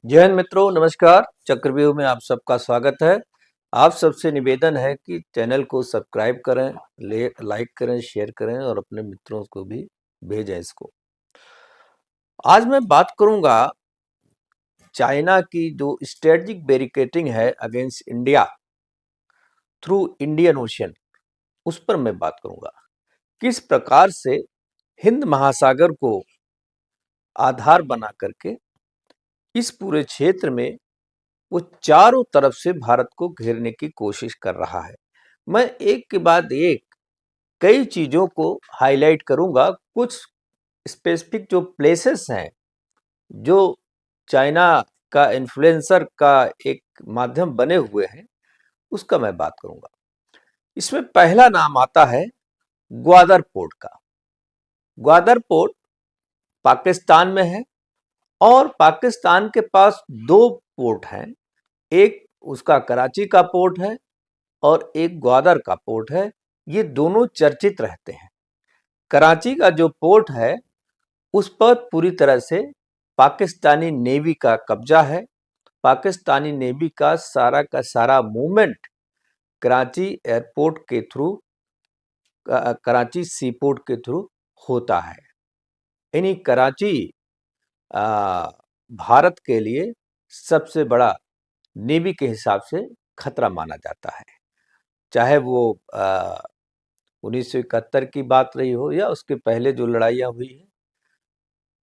जय हिंद मित्रों, नमस्कार। चक्रव्यूह में आप सबका स्वागत है। आप सबसे निवेदन है कि चैनल को सब्सक्राइब करें, लाइक करें, शेयर करें और अपने मित्रों को भी भेजें इसको। आज मैं बात करूंगा चाइना की जो स्ट्रेटेजिक बैरिकेडिंग है against India through Indian ocean, उस पर मैं बात करूंगा। किस प्रकार से हिंद महासागर को आधार बना करके इस पूरे क्षेत्र में वो चारों तरफ से भारत को घेरने की कोशिश कर रहा है। मैं एक के बाद एक कई चीजों को हाईलाइट करूंगा। कुछ स्पेसिफिक जो प्लेसेस हैं, जो चाइना का इन्फ्लुएंसर का एक माध्यम बने हुए हैं, उसका मैं बात करूंगा। इसमें पहला नाम आता है ग्वादर पोर्ट का। ग्वादर पोर्ट पाकिस्तान में है और पाकिस्तान के पास दो पोर्ट हैं। एक उसका कराची का पोर्ट है और एक ग्वादर का पोर्ट है। ये दोनों चर्चित रहते हैं। कराची का जो पोर्ट है उस पर पूरी तरह से पाकिस्तानी नेवी का कब्जा है। पाकिस्तानी नेवी का सारा मूवमेंट कराची एयरपोर्ट के थ्रू, कराची सी पोर्ट के थ्रू होता है। यानी कराची भारत के लिए सबसे बड़ा नेवी के हिसाब से खतरा माना जाता है। चाहे वो 1971 की बात रही हो या उसके पहले जो लड़ाइयाँ हुई हैं,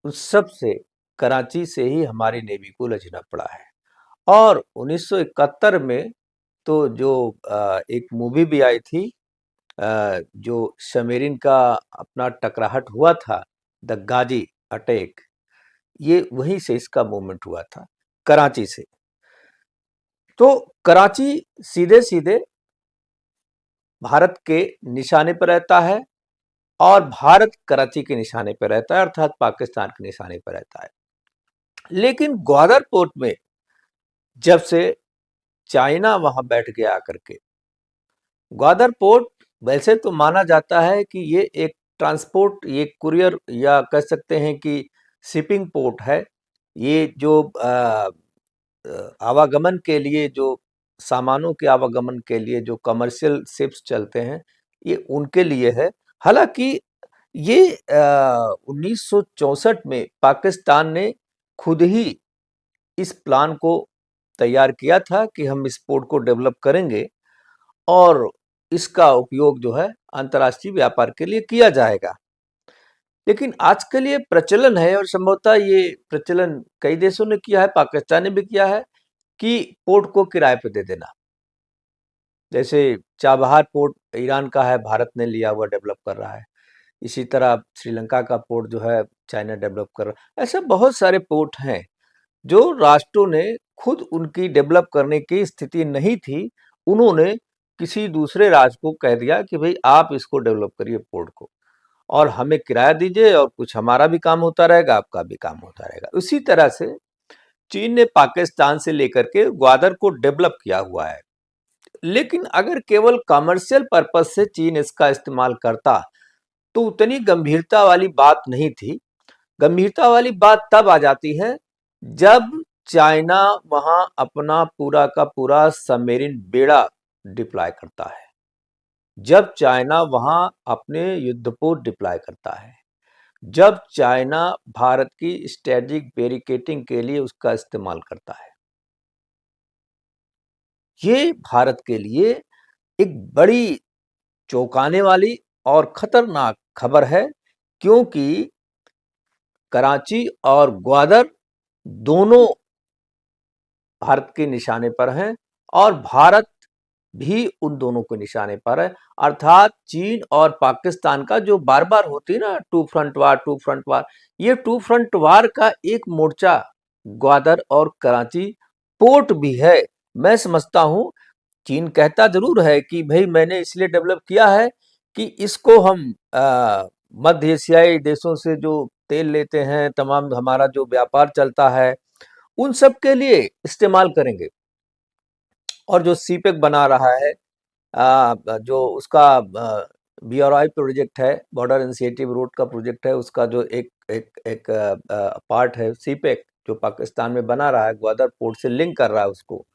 उस सब से कराची से ही हमारी नेवी को लचना पड़ा है। और 1971 में तो जो एक मूवी भी आई थी, जो सबमरीन का अपना टकराहट हुआ था, द गाजी अटैक, ये वहीं से इसका मूवमेंट हुआ था, कराची से। तो कराची सीधे सीधे भारत के निशाने पर रहता है और भारत कराची के निशाने पर रहता है, अर्थात पाकिस्तान के निशाने पर रहता है। लेकिन ग्वादर पोर्ट में जब से चाइना वहां बैठ गया आकर के, ग्वादर पोर्ट वैसे तो माना जाता है कि ये एक ट्रांसपोर्ट, ये कुरियर या कह सकते हैं कि शिपिंग पोर्ट है। ये जो आवागमन के लिए, जो सामानों के आवागमन के लिए जो कमर्शियल शिप्स चलते हैं, ये उनके लिए है। हालांकि ये 1964 में पाकिस्तान ने खुद ही इस प्लान को तैयार किया था कि हम इस पोर्ट को डेवलप करेंगे और इसका उपयोग जो है अंतर्राष्ट्रीय व्यापार के लिए किया जाएगा। लेकिन आजकल ये प्रचलन है और संभवतः ये प्रचलन कई देशों ने किया है, पाकिस्तान ने भी किया है, कि पोर्ट को किराए पे दे देना। जैसे चाबहार पोर्ट ईरान का है, भारत ने लिया हुआ, डेवलप कर रहा है। इसी तरह श्रीलंका का पोर्ट जो है चाइना डेवलप कर रहा है। ऐसे बहुत सारे पोर्ट हैं जो राष्ट्रों ने खुद उनकी डेवलप करने की स्थिति नहीं थी, उन्होंने किसी दूसरे राज्य को कह दिया कि भाई आप इसको डेवलप करिए पोर्ट को, और हमें किराया दीजिए और कुछ हमारा भी काम होता रहेगा, आपका भी काम होता रहेगा। उसी तरह से चीन ने पाकिस्तान से लेकर के ग्वादर को डेवलप किया हुआ है। लेकिन अगर केवल कमर्शियल पर्पस से चीन इसका इस्तेमाल करता तो उतनी गंभीरता वाली बात नहीं थी। गंभीरता वाली बात तब आ जाती है जब चाइना वहां अपना पूरा का पूरा सबमरीन बेड़ा डिप्लॉय करता है, जब चाइना वहां अपने युद्धपोत डिप्लॉय करता है, जब चाइना भारत की स्ट्रेटेजिक बैरिकेडिंग के लिए उसका इस्तेमाल करता है। ये भारत के लिए एक बड़ी चौंकाने वाली और खतरनाक खबर है, क्योंकि कराची और ग्वादर दोनों भारत के निशाने पर हैं और भारत भी उन दोनों के निशाने पर है। अर्थात चीन और पाकिस्तान का जो बार बार होती है ना, टू फ्रंट वार, ये टू फ्रंट वार का एक मोर्चा ग्वादर और कराची पोर्ट भी है। मैं समझता हूं चीन कहता जरूर है कि भाई मैंने इसलिए डेवलप किया है कि इसको हम मध्य एशियाई देशों से जो तेल लेते हैं, तमाम हमारा जो व्यापार चलता है, उन सब के लिए इस्तेमाल करेंगे। और जो सीपेक बना रहा है, जो उसका बीआरआई प्रोजेक्ट है, बॉर्डर इनिशिएटिव रोड का प्रोजेक्ट है, उसका जो एक एक एक पार्ट है सीपेक, जो पाकिस्तान में बना रहा है, ग्वादर पोर्ट से लिंक कर रहा है उसको।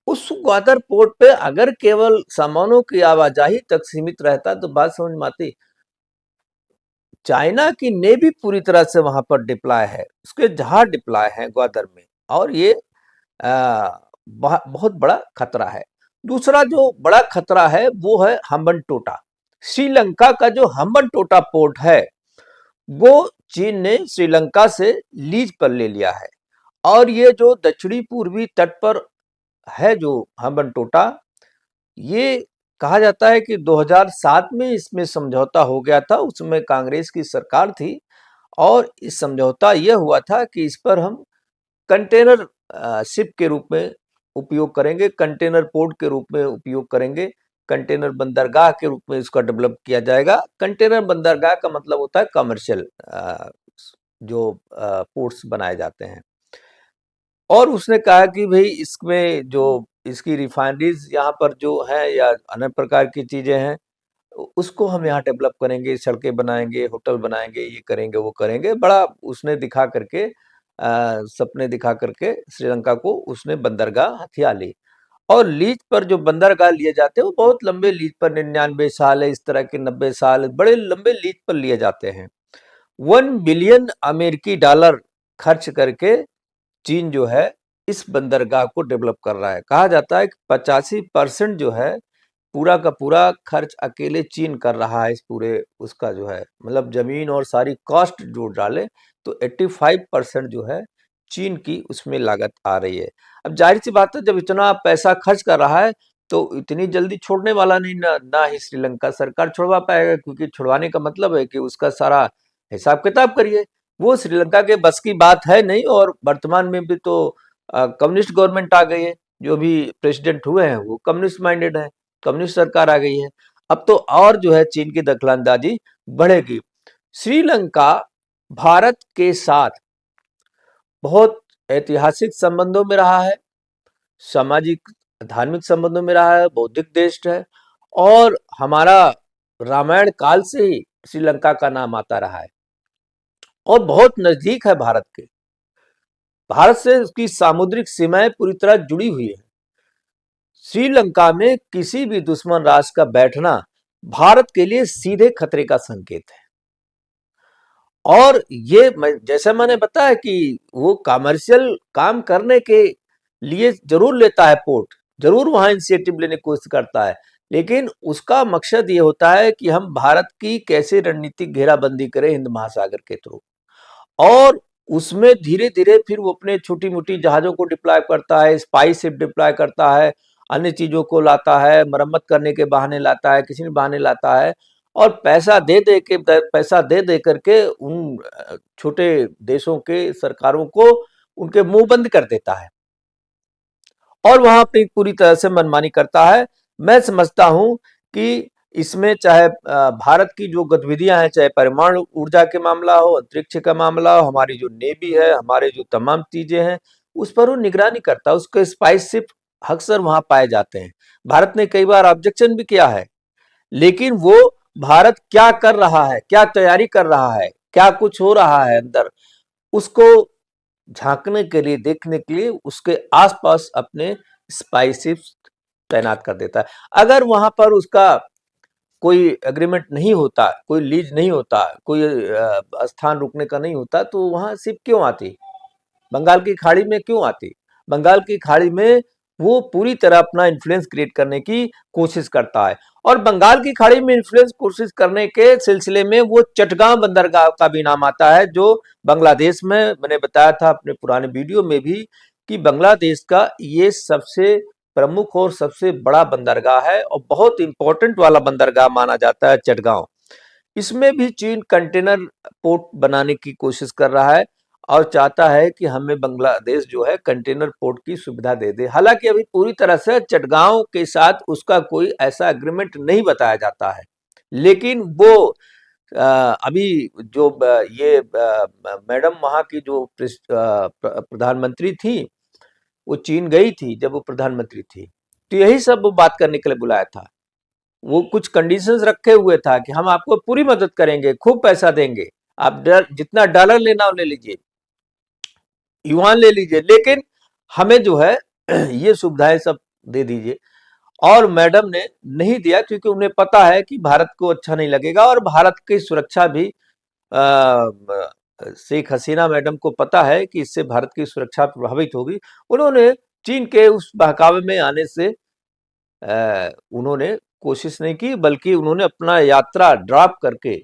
उस ग्वादर पोर्ट पे अगर केवल सामानों की आवाजाही तक सीमित रहता तो बात समझ में आती। चाइना की नेवी पूरी तरह से वहां पर डिप्लॉय है, उसके जहाज डिप्लॉय है ग्वादर में, और ये बहुत बड़ा खतरा है। दूसरा जो बड़ा खतरा है वो है हम्बनटोटा। श्रीलंका का जो हम्बनटोटा पोर्ट है वो चीन ने श्रीलंका से लीज पर ले लिया है, और ये जो दक्षिणी पूर्वी तट पर है जो हम्बनटोटा, ये कहा जाता है कि 2007 में इसमें समझौता हो गया था। उसमें कांग्रेस की सरकार थी, और इस समझौता यह हुआ था कि इस पर हम कंटेनर शिप के रूप में उपयोग करेंगे, कंटेनर पोर्ट के रूप में उपयोग करेंगे, कंटेनर बंदरगाह के रूप में इसका डेवलप किया जाएगा। कंटेनर बंदरगाह का मतलब होता है कमर्शियल जो पोर्ट्स बनाए जाते हैं। और उसने कहा कि भाई इसमें जो इसकी रिफाइनरीज यहाँ पर जो है या अन्य प्रकार की चीजें हैं, उसको हम यहाँ डेवलप करेंगे, सड़कें बनाएंगे, होटल बनाएंगे, ये करेंगे वो करेंगे। बड़ा उसने दिखा करके सपने दिखा करके श्रीलंका को उसने बंदरगाह हथिया ली। और लीज पर जो बंदरगाह लिए जाते हैं वो बहुत लंबे लीज पर, 99 साल है, इस तरह के 90 साल, बड़े लंबे लीज पर लिए जाते हैं। 1 बिलियन अमेरिकी डॉलर खर्च करके चीन जो है इस बंदरगाह को डेवलप कर रहा है। कहा जाता है कि 85% जो है पूरा का पूरा खर्च अकेले चीन कर रहा है। इस पूरे उसका जो है मतलब जमीन और सारी कॉस्ट जोड़ डाले तो 85% जो है चीन की उसमें लागत आ रही है। अब जाहिर सी बात है, जब इतना पैसा खर्च कर रहा है तो इतनी जल्दी छोड़ने वाला नहीं, ना ही श्रीलंका सरकार छुड़वा पाएगा, क्योंकि छुड़वाने का मतलब है कि उसका सारा हिसाब किताब करिए। वो श्रीलंका के बस की बात है नहीं। और वर्तमान में भी तो कम्युनिस्ट गवर्नमेंट आ गई है, जो भी प्रेसिडेंट हुए हैं वो कम्युनिस्ट माइंडेड है, कम्युनिस्ट सरकार आ गई है। अब तो और जो है चीन की दखलंदाजी बढ़ेगी। श्रीलंका भारत के साथ बहुत ऐतिहासिक संबंधों में रहा है, सामाजिक धार्मिक संबंधों में रहा है, बौद्धिक देश है, और हमारा रामायण काल से ही श्रीलंका का नाम आता रहा है और बहुत नजदीक है भारत के। भारत से उसकी सामुद्रिक सीमाएं पूरी तरह जुड़ी हुई है। श्रीलंका में किसी भी दुश्मन राष्ट्र का बैठना भारत के लिए सीधे खतरे का संकेत है। और ये जैसा मैंने बताया कि वो कमर्शियल काम करने के लिए जरूर लेता है पोर्ट, जरूर वहां इनिशिएटिव लेने की कोशिश करता है, लेकिन उसका मकसद ये होता है कि हम भारत की कैसे रणनीतिक घेराबंदी करें हिंद महासागर के थ्रू। और उसमें धीरे धीरे फिर वो अपने छोटी मोटी जहाजों को डिप्लॉय करता है, स्पाई शिप डिप्लॉय करता है, अन्य चीजों को लाता है, मरम्मत करने के बहाने लाता है, किसी भी बहाने लाता है, और पैसा दे दे करके उन छोटे देशों के सरकारों को उनके मुंह बंद कर देता है, और वहां अपनी पूरी तरह से मनमानी करता है। मैं समझता हूं कि इसमें चाहे भारत की जो गतिविधियां हैं, चाहे परमाणु ऊर्जा के मामला हो, अंतरिक्ष का मामला हो, हमारी जो नेवी है, हमारे जो तमाम चीजें हैं, उस पर वो निगरानी करता है। उसके स्पाइस शिप अक्सर वहां पाए जाते हैं। भारत ने कई बार ऑब्जेक्शन भी किया है, लेकिन वो भारत क्या कर रहा है, क्या तैयारी कर रहा है, क्या कुछ हो रहा है अंदर, उसको झांकने के लिए, देखने के लिए उसके आसपास अपने स्पाइसिस तैनात कर देता है। अगर वहां पर उसका कोई एग्रीमेंट नहीं होता, कोई लीज नहीं होता, कोई स्थान रुकने का नहीं होता, तो वहां शिप क्यों आती, बंगाल की खाड़ी में क्यों आती? बंगाल की खाड़ी में वो पूरी तरह अपना इन्फ्लुएंस क्रिएट करने की कोशिश करता है, और बंगाल की खाड़ी में इन्फ्लुएंस कोशिश करने के सिलसिले में वो चटगांव बंदरगाह का भी नाम आता है, जो बांग्लादेश में, मैंने बताया था अपने पुराने वीडियो में भी कि बांग्लादेश का ये सबसे प्रमुख और सबसे बड़ा बंदरगाह है, और बहुत इंपॉर्टेंट वाला बंदरगाह माना जाता है चटगांव। इसमें भी चीन कंटेनर पोर्ट बनाने की कोशिश कर रहा है, और चाहता है कि हमें बांग्लादेश जो है कंटेनर पोर्ट की सुविधा दे दे। हालांकि अभी पूरी तरह से चटगांव के साथ उसका कोई ऐसा एग्रीमेंट नहीं बताया जाता है, लेकिन वो अभी जो ये मैडम वहां की जो प्रधानमंत्री थी, वो चीन गई थी जब वो प्रधानमंत्री थी, तो यही सब वो बात करने के लिए बुलाया था। वो कुछ कंडीशंस रखे हुए था कि हम आपको पूरी मदद करेंगे, खूब पैसा देंगे, आप जितना डॉलर लेना हो ले लीजिए, युवान ले लीजिए, लेकिन हमें जो है ये सुविधाएं सब दे दीजिए। और मैडम ने नहीं दिया, क्योंकि उन्हें पता है कि भारत को अच्छा नहीं लगेगा, और भारत की सुरक्षा भी शेख हसीना मैडम को पता है कि इससे भारत की सुरक्षा प्रभावित होगी। उन्होंने चीन के उस बहकावे में आने से उन्होंने कोशिश नहीं की, बल्कि उन्होंने अपना यात्रा ड्रॉप करके,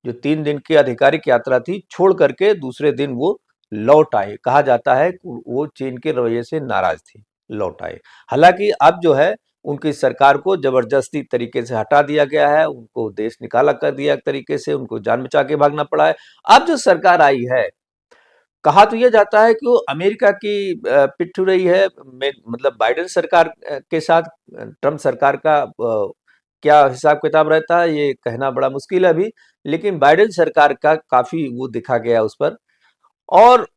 जो 3 दिन की आधिकारिक यात्रा थी, छोड़ करके दूसरे दिन वो लौट आए। कहा जाता है कि वो चीन के रवैये से नाराज थी, लौट आए। हालांकि अब जो है उनकी सरकार को जबरदस्ती तरीके से हटा दिया गया है, उनको देश निकाला कर दिया एक तरीके से, उनको जान बचा के भागना पड़ा है। अब जो सरकार आई है, कहा तो यह जाता है कि वो अमेरिका की पिट्ठू रही है, मतलब बाइडेन सरकार के साथ। ट्रम्प सरकार का क्या हिसाब किताब रहता है ये कहना बड़ा मुश्किल है अभी, लेकिन बाइडेन सरकार का काफी वो दिखा गया उस पर। और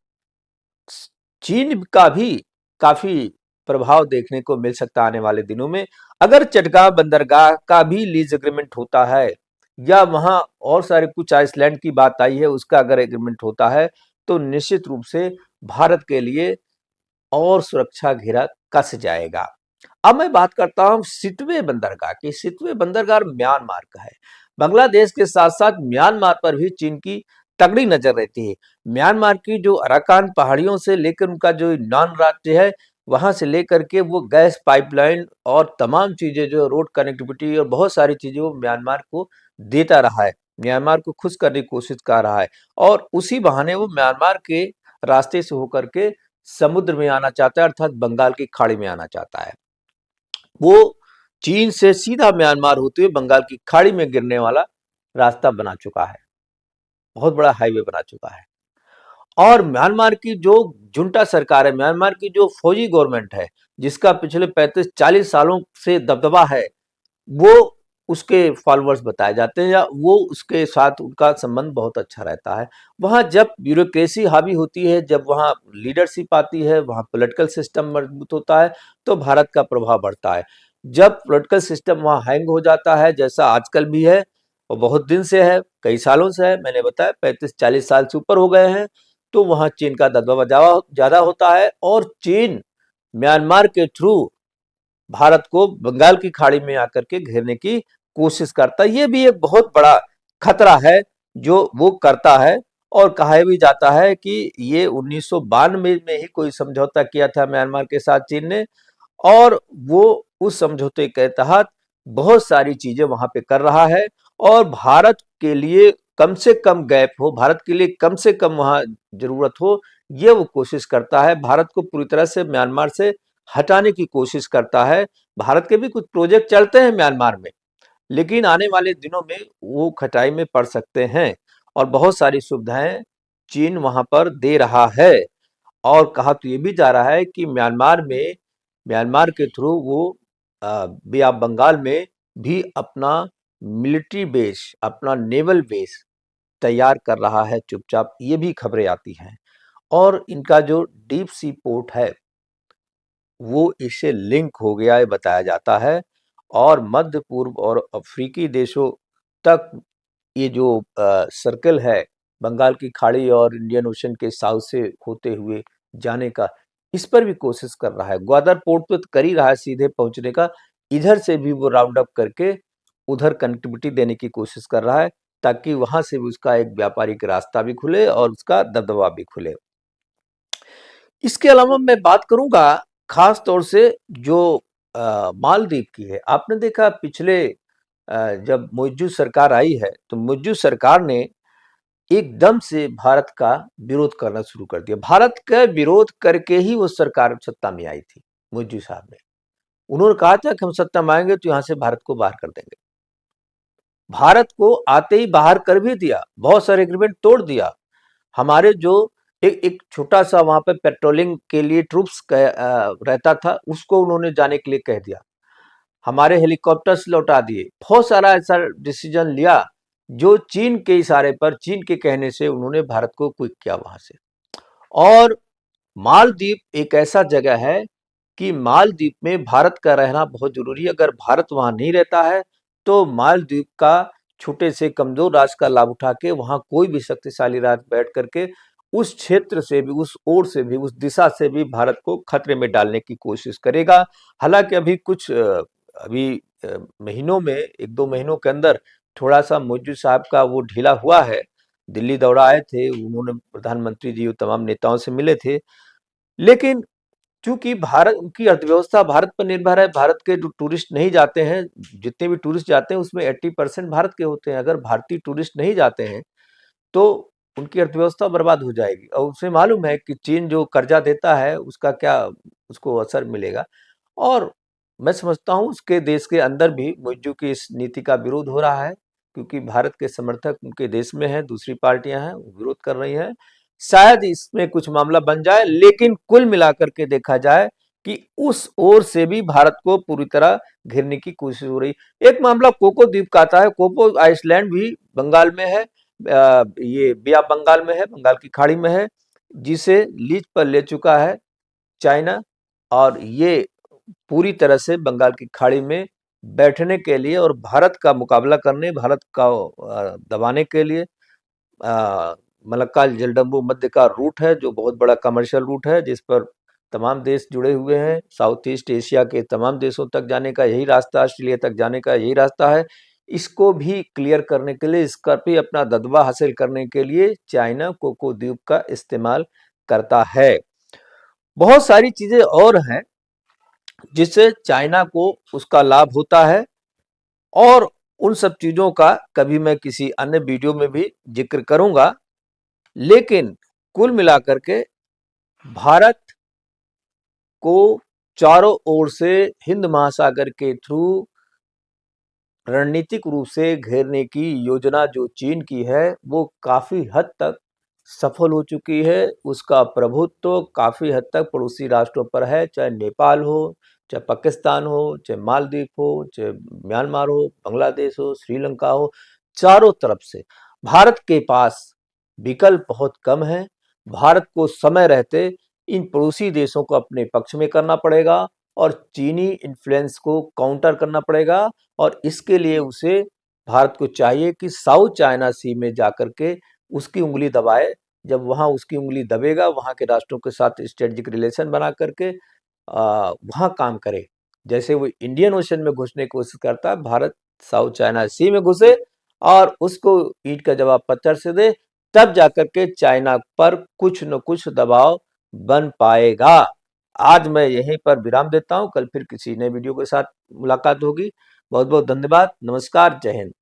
चीन का भी काफी प्रभाव देखने को मिल सकता है आने वाले दिनों में। अगर चटगांव बंदरगाह का भी लीज एग्रीमेंट होता है, या वहां और सारे कुछ आइसलैंड की बात आई है उसका अगर एग्रीमेंट होता है, तो निश्चित रूप से भारत के लिए और सुरक्षा घेरा कस जाएगा। अब मैं बात करता हूं सितवे बंदरगाह की। सितवे बंदरगाह म्यांमार का है। बांग्लादेश के साथ साथ म्यांमार पर भी चीन की तगड़ी नजर रहती है। म्यांमार की जो अराकान पहाड़ियों से लेकर उनका जो नॉन राज्य है, वहां से लेकर के वो गैस पाइपलाइन और तमाम चीजें, जो रोड कनेक्टिविटी और बहुत सारी चीजें, वो म्यांमार को देता रहा है, म्यांमार को खुश करने की कोशिश कर रहा है। और उसी बहाने वो म्यांमार के रास्ते से होकर के समुद्र में आना चाहता है, अर्थात बंगाल की खाड़ी में आना चाहता है। वो चीन से सीधा म्यांमार होते हुए बंगाल की खाड़ी में गिरने वाला रास्ता बना चुका है, बहुत बड़ा हाईवे बना चुका है। और म्यांमार की जो जुंटा सरकार है, म्यांमार की जो फौजी गवर्नमेंट है, जिसका पिछले 35-40 सालों से दबदबा है, वो उसके फॉलोअर्स बताए जाते हैं, या वो उसके साथ उनका संबंध बहुत अच्छा रहता है। वहाँ जब ब्यूरोक्रेसी हावी होती है, जब वहाँ लीडरशिप आती है, वहाँ पॉलिटिकल सिस्टम मजबूत होता है, तो भारत का प्रभाव बढ़ता है। जब पॉलिटिकल सिस्टम वहाँ हैंग हो जाता है, जैसा आजकल भी है और बहुत दिन से है, कई सालों से है, मैंने बताया 35-40 साल से ऊपर हो गए हैं, तो वहाँ चीन का दबदबा ज्यादा होता है। और चीन म्यांमार के थ्रू भारत को बंगाल की खाड़ी में आकर के घेरने की कोशिश करता है। ये भी एक बहुत बड़ा खतरा है जो वो करता है। और कहा भी जाता है कि ये 1992 में ही कोई समझौता किया था म्यांमार के साथ चीन ने, और वो उस समझौते के तहत बहुत सारी चीजें वहां पे कर रहा है। और भारत के लिए कम से कम गैप हो, भारत के लिए कम से कम वहां जरूरत हो, ये वो कोशिश करता है। भारत को पूरी तरह से म्यांमार से हटाने की कोशिश करता है। भारत के भी कुछ प्रोजेक्ट चलते हैं म्यांमार में, लेकिन आने वाले दिनों में वो खटाई में पड़ सकते हैं। और बहुत सारी सुविधाएं चीन वहां पर दे रहा है। और कहा तो ये भी जा रहा है कि म्यांमार के थ्रू वो बे ऑफ बंगाल में भी अपना मिलिट्री बेस, अपना नेवल बेस तैयार कर रहा है चुपचाप, ये भी खबरें आती हैं। और इनका जो डीप सी पोर्ट है, वो इससे लिंक हो गया है बताया जाता है। और मध्य पूर्व और अफ्रीकी देशों तक ये जो सर्कल है, बंगाल की खाड़ी और इंडियन ओशन के साउथ से होते हुए जाने का, इस पर भी कोशिश कर रहा है। ग्वादर पोर्ट पे तो कर ही रहा है सीधे पहुंचने का, इधर से भी वो राउंड अप करके उधर कनेक्टिविटी देने की कोशिश कर रहा है, ताकि वहां से भी उसका एक व्यापारिक रास्ता भी खुले और उसका दबदबा भी खुले। इसके अलावा मैं बात करूंगा खास तौर से जो मालदीव की है। आपने देखा पिछले जब मुइज्जू सरकार आई है, तो मुइज्जू सरकार ने एकदम से भारत का विरोध करना शुरू कर दिया। भारत का विरोध करके ही वो सरकार सत्ता में आई थी मुइज्जू साहब ने। उन्होंने कहा था कि हम सत्ता में आएंगे तो यहाँ से भारत को बाहर कर देंगे। भारत को आते ही बाहर कर भी दिया, बहुत सारे एग्रीमेंट तोड़ दिया। हमारे जो एक एक छोटा सा वहां पे पेट्रोलिंग के लिए ट्रूप्स रहता था, उसको उन्होंने जाने के लिए कह दिया। हमारे हेलीकॉप्टर्स लौटा दिए। बहुत सारा ऐसा डिसीजन लिया जो चीन के इशारे पर, चीन के कहने से उन्होंने भारत को क्विक किया वहां से। और मालदीव एक ऐसा जगह है कि मालदीव में भारत का रहना बहुत जरूरी है। अगर भारत वहां नहीं रहता है, तो मालदीव का छोटे से कमजोर राष्ट्र का लाभ उठा के वहां कोई भी शक्तिशाली राष्ट्र बैठ करके उस क्षेत्र से भी, उस ओर से भी, उस दिशा से भी भारत को खतरे में डालने की कोशिश करेगा। हालांकि अभी कुछ महीनों में, 1-2 महीनों के अंदर थोड़ा सा मोदी साहब का वो ढीला हुआ है। दिल्ली दौरा आए थे, उन्होंने प्रधानमंत्री जी और तमाम नेताओं से मिले थे, लेकिन चूंकि भारत की अर्थव्यवस्था भारत पर निर्भर है, भारत के जो टूरिस्ट नहीं जाते हैं, जितने भी टूरिस्ट जाते हैं उसमें 80% भारत के होते हैं। अगर भारतीय टूरिस्ट नहीं जाते हैं तो उनकी अर्थव्यवस्था बर्बाद हो जाएगी, और उसे मालूम है कि चीन जो कर्जा देता है उसका क्या उसको असर मिलेगा। और मैं समझता हूँ उसके देश के अंदर भी मोदी की इस नीति का विरोध हो रहा है, क्योंकि भारत के समर्थक उनके देश में हैं, दूसरी पार्टियां हैं वो विरोध कर रही हैं। शायद इसमें कुछ मामला बन जाए, लेकिन कुल मिलाकर के देखा जाए कि उस ओर से भी भारत को पूरी तरह घेरने की कोशिश हो रही। एक मामला कोको द्वीप का आता है। कोको आइसलैंड भी बंगाल में है, ये बिया बंगाल में है, बंगाल की खाड़ी में है, जिसे लीज पर ले चुका है चाइना। और ये पूरी तरह से बंगाल की खाड़ी में बैठने के लिए और भारत का मुकाबला करने, भारत का दबाने के लिए मलक्का जलडंबू मध्य का रूट है, जो बहुत बड़ा कमर्शियल रूट है, जिस पर तमाम देश जुड़े हुए हैं। साउथ ईस्ट एशिया के तमाम देशों तक जाने का यही रास्ता, ऑस्ट्रेलिया तक जाने का यही रास्ता है। इसको भी क्लियर करने के लिए, इसका भी अपना दबदबा हासिल करने के लिए चाइना कोको द्वीप का इस्तेमाल करता है। बहुत सारी चीजें और हैं जिससे चाइना को उसका लाभ होता है, और उन सब चीजों का कभी मैं किसी अन्य वीडियो में भी जिक्र करूंगा। लेकिन कुल मिलाकर के भारत को चारों ओर से हिंद महासागर के थ्रू रणनीतिक रूप से घेरने की योजना जो चीन की है वो काफी हद तक सफल हो चुकी है। उसका प्रभुत्व काफी हद तक पड़ोसी राष्ट्रों पर है, चाहे नेपाल हो, चाहे पाकिस्तान हो, चाहे मालदीव हो, चाहे म्यांमार हो, बांग्लादेश हो, श्रीलंका हो, चारों तरफ से भारत के पास विकल्प बहुत कम है। भारत को समय रहते इन पड़ोसी देशों को अपने पक्ष में करना पड़ेगा और चीनी इन्फ्लुएंस को काउंटर करना पड़ेगा। और इसके लिए उसे, भारत को चाहिए कि साउथ चाइना सी में जाकर के उसकी उंगली दबाए। जब वहां उसकी उंगली दबेगा, वहां के राष्ट्रों के साथ स्ट्रेटेजिक रिलेशन बना करके वहां काम करे। जैसे वो इंडियन ओशन में घुसने की कोशिश करता है, भारत साउथ चाइना सी में घुसे और उसको ईंट का जवाब पत्थर से दे, तब जाकर के चाइना पर कुछ न कुछ दबाव बन पाएगा। आज मैं यहीं पर विराम देता हूं, कल फिर किसी नए वीडियो के साथ मुलाकात होगी। बहुत बहुत धन्यवाद, नमस्कार, जय हिंद।